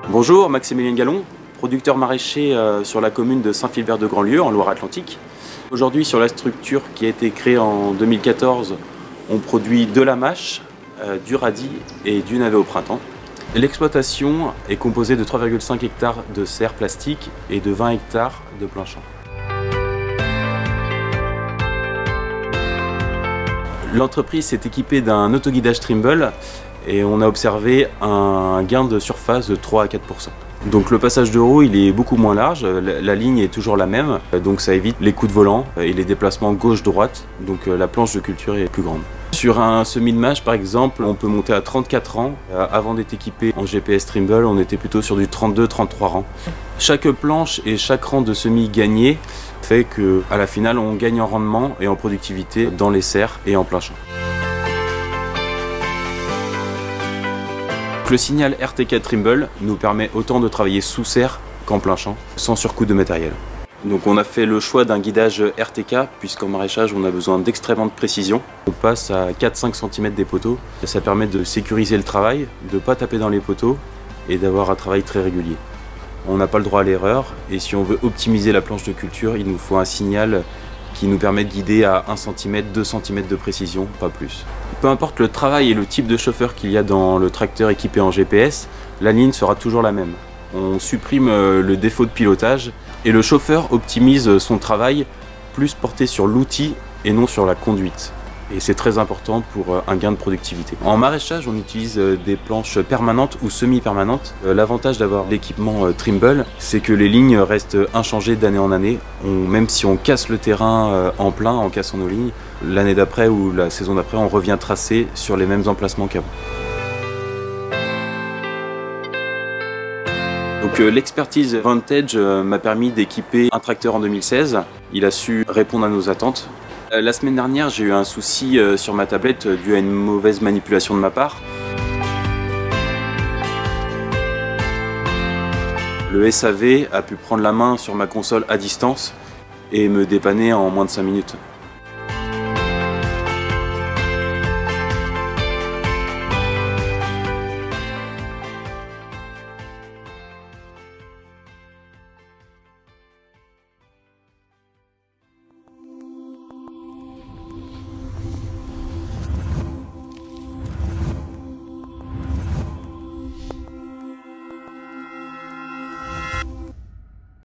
Bonjour, Maximilien Gallon, producteur maraîcher sur la commune de Saint-Philbert-de-Grandlieu en Loire-Atlantique. Aujourd'hui, sur la structure qui a été créée en 2014, on produit de la mâche, du radis et du navet au printemps. L'exploitation est composée de 3,5 hectares de serres plastiques et de 20 hectares de plein champ. L'entreprise s'est équipée d'un autoguidage Trimble et on a observé un gain de surface de 3 à 4%. Donc le passage de roue il est beaucoup moins large, la ligne est toujours la même, donc ça évite les coups de volant et les déplacements gauche-droite, donc la planche de culture est plus grande. Sur un semis de mâche par exemple, on peut monter à 34 rangs. Avant d'être équipé en GPS Trimble, on était plutôt sur du 32-33 rangs. Chaque planche et chaque rang de semis gagné fait qu'à la finale on gagne en rendement et en productivité dans les serres et en plein champ. Le signal RTK Trimble nous permet autant de travailler sous serre qu'en plein champ, sans surcoût de matériel. Donc on a fait le choix d'un guidage RTK, puisqu'en maraîchage on a besoin d'extrêmement de précision. On passe à 4-5 cm des poteaux, ça permet de sécuriser le travail, de ne pas taper dans les poteaux et d'avoir un travail très régulier. On n'a pas le droit à l'erreur, et si on veut optimiser la planche de culture, il nous faut un signal qui nous permet de guider à 1 cm, 2 cm de précision, pas plus. Peu importe le travail et le type de chauffeur qu'il y a dans le tracteur équipé en GPS, la ligne sera toujours la même. On supprime le défaut de pilotage et le chauffeur optimise son travail plus porté sur l'outil et non sur la conduite. Et c'est très important pour un gain de productivité. En maraîchage, on utilise des planches permanentes ou semi-permanentes. L'avantage d'avoir l'équipement Trimble, c'est que les lignes restent inchangées d'année en année. Même si on casse le terrain en plein, en cassant nos lignes, l'année d'après ou la saison d'après, on revient tracer sur les mêmes emplacements qu'avant. Donc l'expertise Vantage m'a permis d'équiper un tracteur en 2016. Il a su répondre à nos attentes. La semaine dernière, j'ai eu un souci sur ma tablette dû à une mauvaise manipulation de ma part. Le SAV a pu prendre la main sur ma console à distance et me dépanner en moins de 5 minutes.